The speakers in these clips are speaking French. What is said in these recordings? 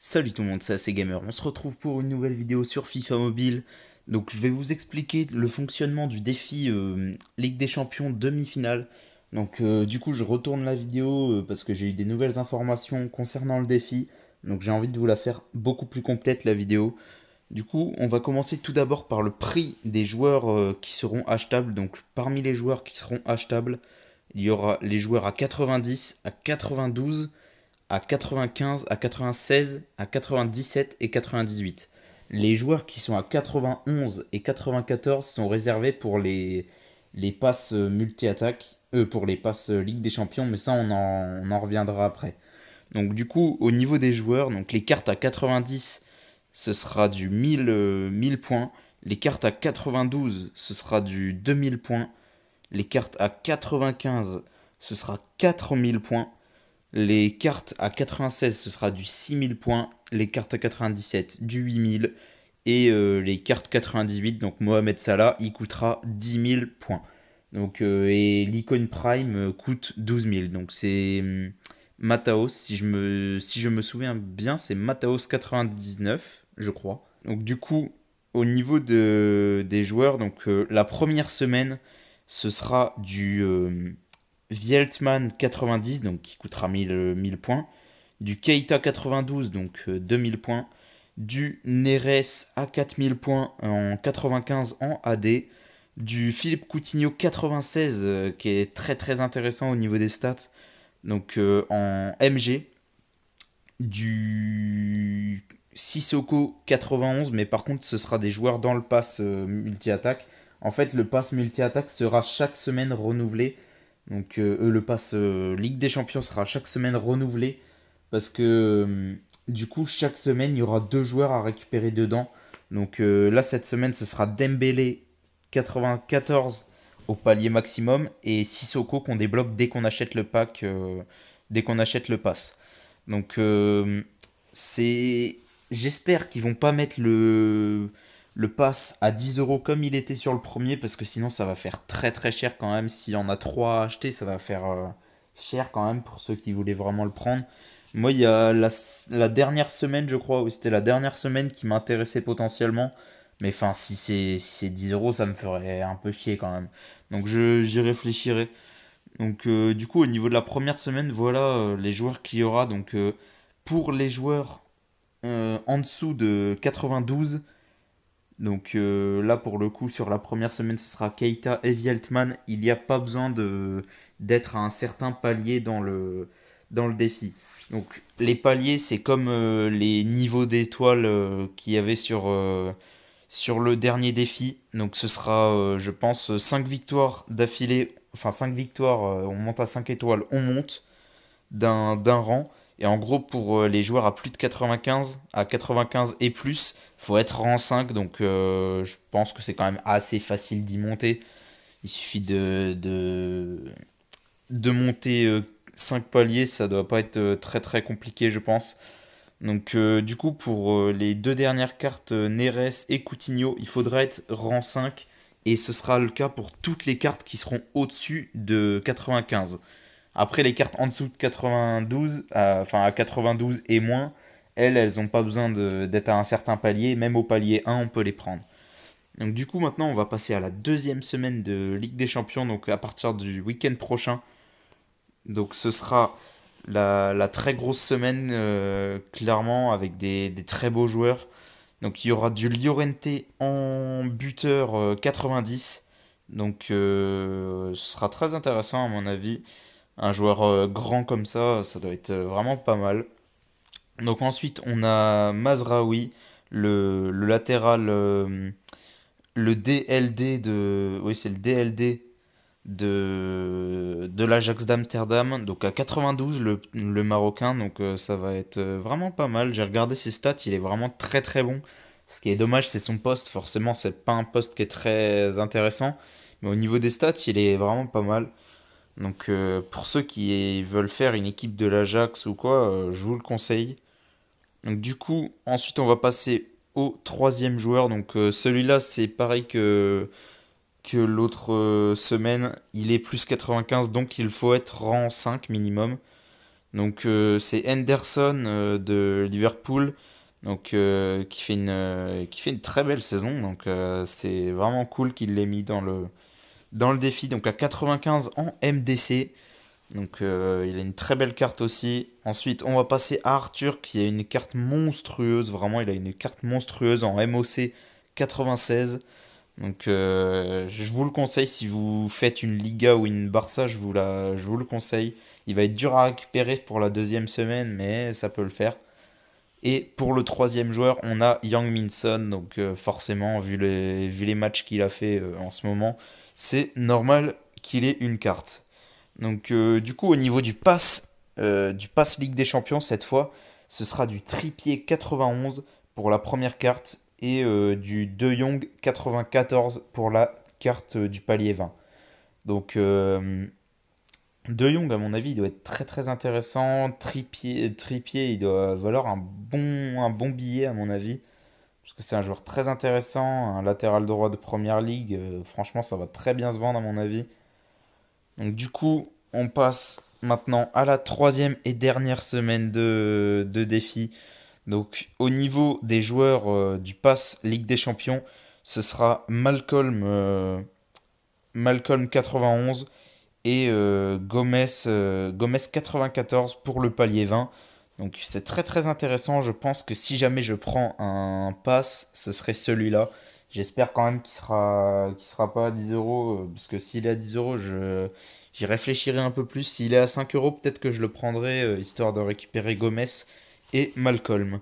Salut tout le monde, c'est AC Gamer. On se retrouve pour une nouvelle vidéo sur FIFA Mobile. Donc je vais vous expliquer le fonctionnement du défi Ligue des Champions demi-finale. Donc du coup je retourne la vidéo parce que j'ai eu des nouvelles informations concernant le défi. Donc j'ai envie de vous la faire beaucoup plus complète la vidéo. Du coup on va commencer tout d'abord par le prix des joueurs qui seront achetables. Donc parmi les joueurs qui seront achetables, il y aura les joueurs à 90, à 92, à 95, à 96, à 97 et 98. Les joueurs qui sont à 91 et 94 sont réservés pour les passes multi-attaques, pour les passes Ligue des Champions, mais ça on en reviendra après. Donc du coup, au niveau des joueurs, donc les cartes à 90, ce sera du 1000 points. Les cartes à 92, ce sera du 2000 points. Les cartes à 95, ce sera 4000 points. Les cartes à 96, ce sera du 6000 points. Les cartes à 97, du 8000. Et les cartes 98, donc Mohamed Salah, il coûtera 10 000 points. Donc, et l'icône Prime coûte 12 000. Donc c'est Mataos, si je me souviens bien, c'est Mataos 99, je crois. Donc du coup, au niveau des joueurs, donc la première semaine, ce sera du Veltman 90, donc qui coûtera 1000 points. Du Keita 92, donc 2000 points. Du Neres à 4000 points en 95 en AD. Du Philippe Coutinho 96, qui est très très intéressant au niveau des stats, donc en MG. Du Sissoko 91, mais par contre ce sera des joueurs dans le pass multi-attaque. En fait, le pass multi-attaque sera chaque semaine renouvelé. Donc le pass Ligue des Champions sera chaque semaine renouvelé parce que du coup chaque semaine il y aura deux joueurs à récupérer dedans. Donc là cette semaine ce sera Dembélé 94 au palier maximum et Sissoko qu'on débloque dès qu'on achète le pack, dès qu'on achète le pass. Donc c'est, j'espère qu'ils vont pas mettre le pass à 10 euros comme il était sur le premier, parce que sinon ça va faire très très cher quand même. S'il y en a 3 à acheter, ça va faire cher quand même pour ceux qui voulaient vraiment le prendre. Moi, il y a la dernière semaine, je crois, oui, c'était la dernière semaine qui m'intéressait potentiellement. Mais enfin, si c'est 10 euros, ça me ferait un peu chier quand même. Donc j'y réfléchirai. Donc du coup, au niveau de la première semaine, voilà les joueurs qu'il y aura. Donc pour les joueurs en dessous de 92, donc là, pour le coup, sur la première semaine, ce sera Keita et Veltman. Il n'y a pas besoin d'être à un certain palier dans le défi. Donc les paliers, c'est comme les niveaux d'étoiles qu'il y avait sur le dernier défi. Donc ce sera, je pense, 5 victoires d'affilée. Enfin, 5 victoires, on monte à 5 étoiles, on monte d'un rang. Et en gros, pour les joueurs à plus de 95, à 95 et plus, faut être rang 5. Donc je pense que c'est quand même assez facile d'y monter. Il suffit de monter 5 paliers, ça doit pas être très très compliqué, je pense. Donc du coup, pour les deux dernières cartes, Neres et Coutinho, il faudra être rang 5. Et ce sera le cas pour toutes les cartes qui seront au-dessus de 95. Après, les cartes en dessous de 92, enfin à 92 et moins, elles n'ont pas besoin d'être à un certain palier. Même au palier 1, on peut les prendre. Donc du coup, maintenant, on va passer à la deuxième semaine de Ligue des Champions, donc à partir du week-end prochain. Donc ce sera la très grosse semaine, clairement, avec des très beaux joueurs. Donc il y aura du Llorente en buteur 90. Donc ce sera très intéressant à mon avis. Un joueur grand comme ça doit être vraiment pas mal. Donc ensuite, on a Mazraoui, le latéral, le DLD de... Oui, c'est le DLD de l'Ajax d'Amsterdam. Donc à 92, le Marocain. Donc ça va être vraiment pas mal. J'ai regardé ses stats, il est vraiment très très bon. Ce qui est dommage, c'est son poste. Forcément, c'est pas un poste qui est très intéressant. Mais au niveau des stats, il est vraiment pas mal. Donc pour ceux qui veulent faire une équipe de l'Ajax ou quoi, je vous le conseille. Donc du coup, ensuite on va passer au troisième joueur. Donc celui-là c'est pareil que l'autre semaine. Il est plus 95, donc il faut être rang 5 minimum. Donc c'est Henderson de Liverpool, donc qui fait une très belle saison. Donc c'est vraiment cool qu'il l'ait mis dans le défi. Donc à 95 en MDC. Donc il a une très belle carte aussi. Ensuite, on va passer à Arthur qui a une carte monstrueuse. Vraiment, il a une carte monstrueuse en MOC 96. Donc je vous le conseille si vous faites une Liga ou une Barça, je vous le conseille. Il va être dur à récupérer pour la deuxième semaine, mais ça peut le faire. Et pour le troisième joueur, on a Yang Min-son. Donc forcément, vu les matchs qu'il a fait en ce moment, c'est normal qu'il ait une carte. Donc du coup, au niveau du pass Ligue des Champions, cette fois, ce sera du Trippier 91 pour la première carte et du De Jong 94 pour la carte du palier 20. Donc De Jong, à mon avis, il doit être très très intéressant. Trippier, il doit valoir un bon billet, à mon avis. Parce que c'est un joueur très intéressant, un latéral droit de première ligue. Franchement, ça va très bien se vendre, à mon avis. Donc du coup, on passe maintenant à la troisième et dernière semaine de défi. Donc au niveau des joueurs du Pass Ligue des Champions, ce sera Malcolm 91 et Gomez 94 pour le palier 20. Donc c'est très très intéressant. Je pense que si jamais je prends un pass, ce serait celui-là. J'espère quand même qu'il sera pas à 10 euros. Parce que s'il est à 10 euros, j'y réfléchirai un peu plus. S'il est à 5 euros, peut-être que je le prendrai, histoire de récupérer Gomez et Malcolm.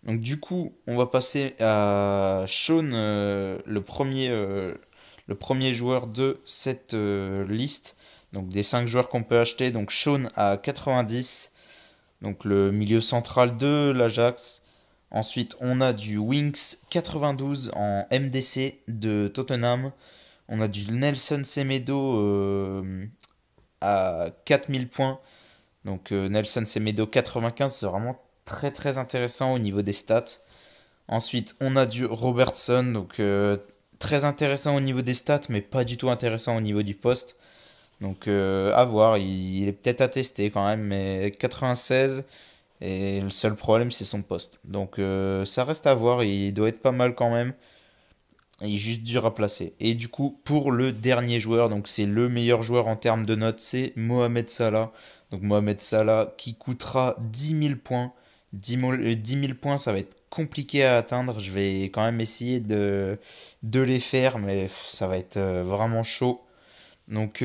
Donc du coup, on va passer à Sean, le premier joueur de cette liste. Donc des 5 joueurs qu'on peut acheter. Donc Sean à 90, donc le milieu central de l'Ajax. Ensuite, on a du Winks 92 en MDC de Tottenham. On a du Nelson Semedo à 4000 points. Donc Nelson Semedo 95, c'est vraiment très très intéressant au niveau des stats. Ensuite, on a du Robertson, donc très intéressant au niveau des stats, mais pas du tout intéressant au niveau du poste. Donc à voir, il est peut-être à tester quand même, mais 96, et le seul problème c'est son poste. Donc ça reste à voir, il doit être pas mal quand même. Il est juste dur à placer. Et du coup, pour le dernier joueur, donc c'est le meilleur joueur en termes de notes, c'est Mohamed Salah. Donc Mohamed Salah qui coûtera 10 000 points. 10 000 points, ça va être compliqué à atteindre. Je vais quand même essayer de les faire, mais ça va être vraiment chaud. Donc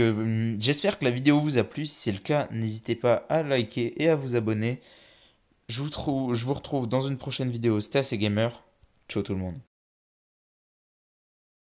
j'espère que la vidéo vous a plu. Si c'est le cas, n'hésitez pas à liker et à vous abonner. Je vous retrouve dans une prochaine vidéo. C'était AC Gamer. Ciao tout le monde.